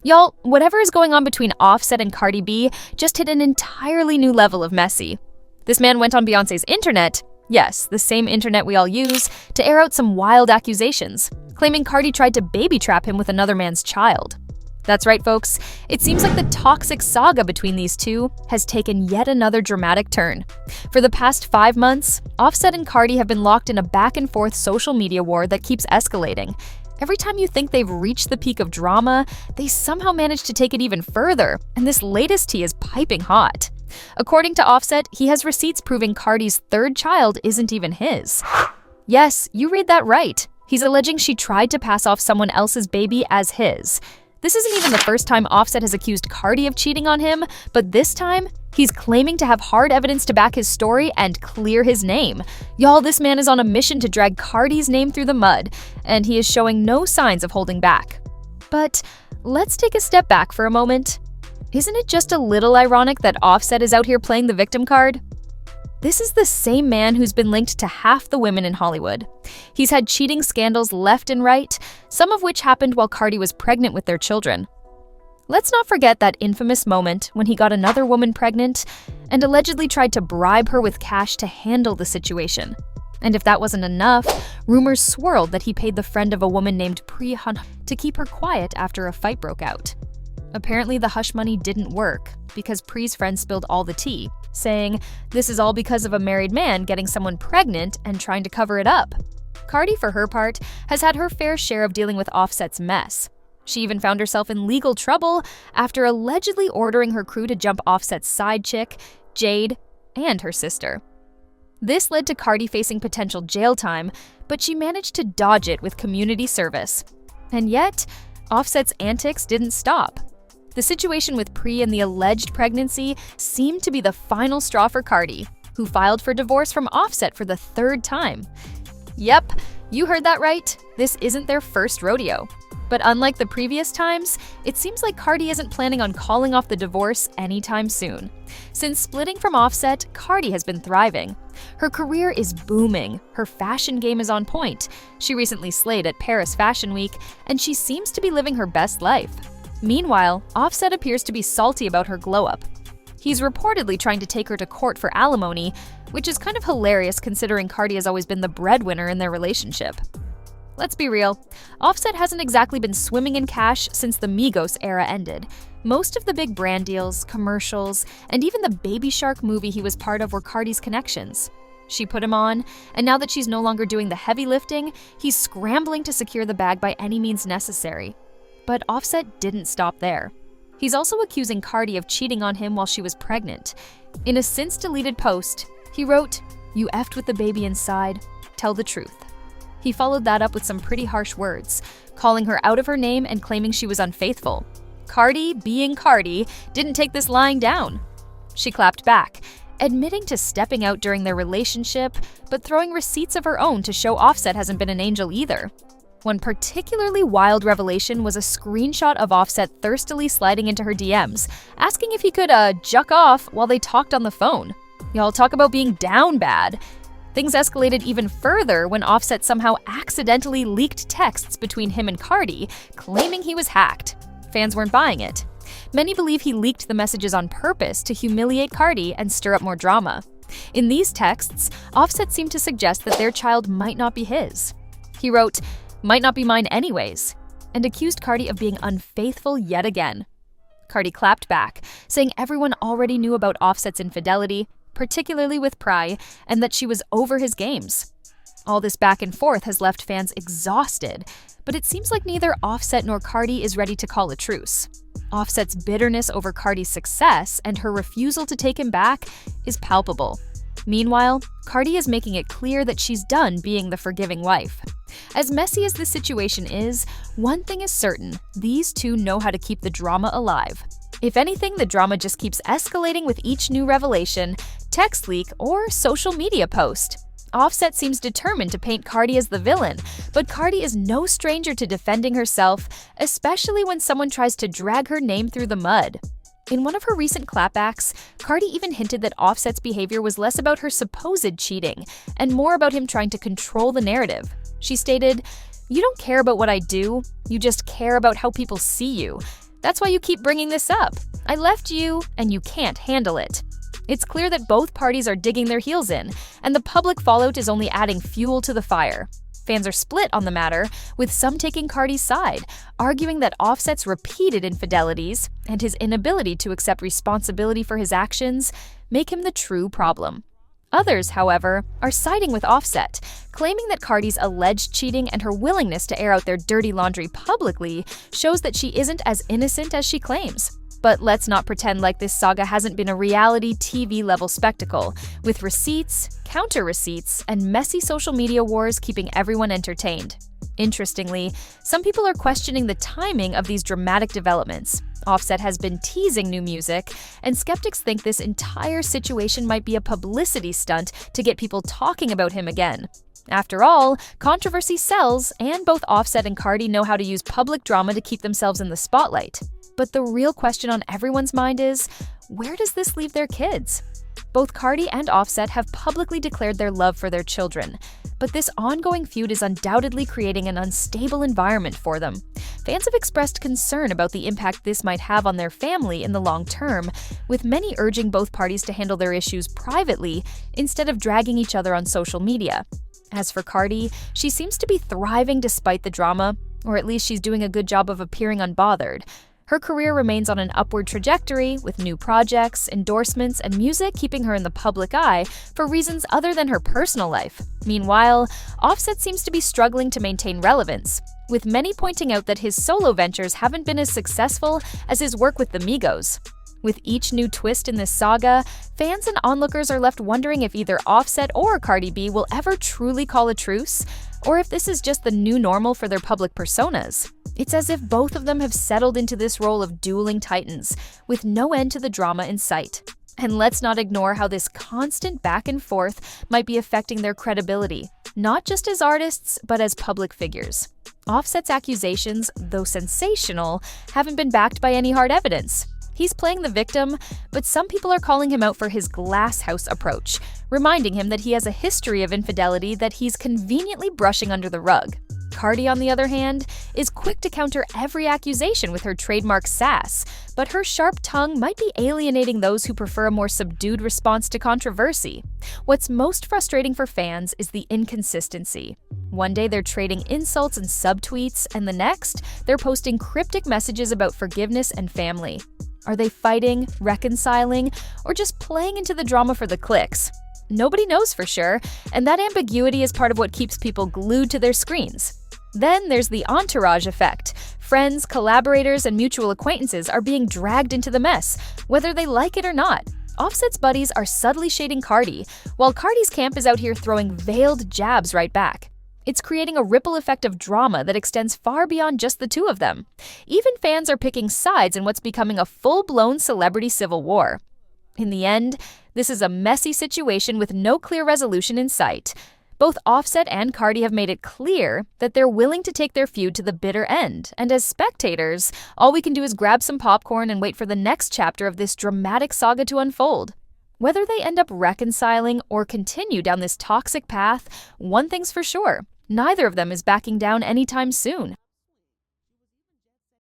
Y'all, whatever is going on between Offset and Cardi B just hit an entirely new level of messy. This man went on Beyoncé's internet, yes, the same internet we all use, to air out some wild accusations, claiming Cardi tried to baby trap him with another man's child. That's right, folks. It seems like the toxic saga between these two has taken yet another dramatic turn. For the past 5 months, Offset and Cardi have been locked in a back-and-forth social media war that keeps escalating. Every time you think they've reached the peak of drama, they somehow manage to take it even further, and this latest tea is piping hot. According to Offset, he has receipts proving Cardi's third child isn't even his. Yes, you read that right. He's alleging she tried to pass off someone else's baby as his. This isn't even the first time Offset has accused Cardi of cheating on him, but this time, he's claiming to have hard evidence to back his story and clear his name. Y'all, this man is on a mission to drag Cardi's name through the mud, and he is showing no signs of holding back. But let's take a step back for a moment. Isn't it just a little ironic that Offset is out here playing the victim card? This is the same man who's been linked to half the women in Hollywood. He's had cheating scandals left and right, some of which happened while Cardi was pregnant with their children. Let's not forget that infamous moment when he got another woman pregnant and allegedly tried to bribe her with cash to handle the situation. And if that wasn't enough, rumors swirled that he paid the friend of a woman named Pri to keep her quiet after a fight broke out. Apparently, the hush money didn't work because Pri's friend spilled all the tea, saying this is all because of a married man getting someone pregnant and trying to cover it up. Cardi, for her part, has had her fair share of dealing with Offset's mess. She even found herself in legal trouble after allegedly ordering her crew to jump Offset's side chick, Jade, and her sister. This led to Cardi facing potential jail time, but she managed to dodge it with community service. And yet, Offset's antics didn't stop. The situation with Pri and the alleged pregnancy seemed to be the final straw for Cardi, who filed for divorce from Offset for the 3rd time. Yep, you heard that right. This isn't their first rodeo. But unlike the previous times, it seems like Cardi isn't planning on calling off the divorce anytime soon. Since splitting from Offset, Cardi has been thriving. Her career is booming, her fashion game is on point. She recently slayed at Paris Fashion Week, and she seems to be living her best life. Meanwhile, Offset appears to be salty about her glow-up. He's reportedly trying to take her to court for alimony, which is kind of hilarious considering Cardi has always been the breadwinner in their relationship. Let's be real, Offset hasn't exactly been swimming in cash since the Migos era ended. Most of the big brand deals, commercials, and even the Baby Shark movie he was part of were Cardi's connections. She put him on, and now that she's no longer doing the heavy lifting, he's scrambling to secure the bag by any means necessary. But Offset didn't stop there. He's also accusing Cardi of cheating on him while she was pregnant. In a since-deleted post, he wrote, "You effed with the baby inside, tell the truth." He followed that up with some pretty harsh words, calling her out of her name and claiming she was unfaithful. Cardi, being Cardi, didn't take this lying down. She clapped back, admitting to stepping out during their relationship, but throwing receipts of her own to show Offset hasn't been an angel either. One particularly wild revelation was a screenshot of Offset thirstily sliding into her DMs, asking if he could, juck off while they talked on the phone. Y'all, talk about being down bad. Things escalated even further when Offset somehow accidentally leaked texts between him and Cardi, claiming he was hacked. Fans weren't buying it. Many believe he leaked the messages on purpose to humiliate Cardi and stir up more drama. In these texts, Offset seemed to suggest that their child might not be his. He wrote, "Might not be mine anyways," and accused Cardi of being unfaithful yet again. Cardi clapped back, saying everyone already knew about Offset's infidelity, particularly with Pri, and that she was over his games. All this back and forth has left fans exhausted, but it seems like neither Offset nor Cardi is ready to call a truce. Offset's bitterness over Cardi's success and her refusal to take him back is palpable. Meanwhile, Cardi is making it clear that she's done being the forgiving wife. As messy as this situation is, one thing is certain, these two know how to keep the drama alive. If anything, the drama just keeps escalating with each new revelation, text leak, or social media post. Offset seems determined to paint Cardi as the villain, but Cardi is no stranger to defending herself, especially when someone tries to drag her name through the mud. In one of her recent clapbacks, Cardi even hinted that Offset's behavior was less about her supposed cheating and more about him trying to control the narrative. She stated, "You don't care about what I do, you just care about how people see you. That's why you keep bringing this up. I left you, and you can't handle it. It's clear that both parties are digging their heels in, and the public fallout is only adding fuel to the fire. Fans are split on the matter, with some taking Cardi's side, arguing that Offset's repeated infidelities and his inability to accept responsibility for his actions make him the true problem. Others, however, are siding with Offset, claiming that Cardi's alleged cheating and her willingness to air out their dirty laundry publicly shows that she isn't as innocent as she claims. But let's not pretend like this saga hasn't been a reality TV-level spectacle, with receipts, counter-receipts, and messy social media wars keeping everyone entertained. Interestingly, some people are questioning the timing of these dramatic developments. Offset has been teasing new music, and skeptics think this entire situation might be a publicity stunt to get people talking about him again. After all, controversy sells, and both Offset and Cardi know how to use public drama to keep themselves in the spotlight. But the real question on everyone's mind is, where does this leave their kids? Both Cardi and Offset have publicly declared their love for their children, but this ongoing feud is undoubtedly creating an unstable environment for them. Fans have expressed concern about the impact this might have on their family in the long term, with many urging both parties to handle their issues privately instead of dragging each other on social media. As for Cardi, she seems to be thriving despite the drama, or at least she's doing a good job of appearing unbothered. Her career remains on an upward trajectory, with new projects, endorsements, and music keeping her in the public eye for reasons other than her personal life. Meanwhile, Offset seems to be struggling to maintain relevance, with many pointing out that his solo ventures haven't been as successful as his work with the Migos. With each new twist in this saga, fans and onlookers are left wondering if either Offset or Cardi B will ever truly call a truce, or if this is just the new normal for their public personas. It's as if both of them have settled into this role of dueling titans, with no end to the drama in sight. And let's not ignore how this constant back and forth might be affecting their credibility, not just as artists, but as public figures. Offset's accusations, though sensational, haven't been backed by any hard evidence. He's playing the victim, but some people are calling him out for his glass house approach, reminding him that he has a history of infidelity that he's conveniently brushing under the rug. Cardi, on the other hand, is quick to counter every accusation with her trademark sass, but her sharp tongue might be alienating those who prefer a more subdued response to controversy. What's most frustrating for fans is the inconsistency. One day they're trading insults and subtweets, and the next, they're posting cryptic messages about forgiveness and family. Are they fighting, reconciling, or just playing into the drama for the clicks? Nobody knows for sure, and that ambiguity is part of what keeps people glued to their screens. Then there's the entourage effect. Friends, collaborators, and mutual acquaintances are being dragged into the mess, whether they like it or not. Offset's buddies are subtly shading Cardi, while Cardi's camp is out here throwing veiled jabs right back. It's creating a ripple effect of drama that extends far beyond just the two of them. Even fans are picking sides in what's becoming a full-blown celebrity civil war. In the end, this is a messy situation with no clear resolution in sight. Both Offset and Cardi have made it clear that they're willing to take their feud to the bitter end, and as spectators, all we can do is grab some popcorn and wait for the next chapter of this dramatic saga to unfold. Whether they end up reconciling or continue down this toxic path, one thing's for sure: neither of them is backing down anytime soon.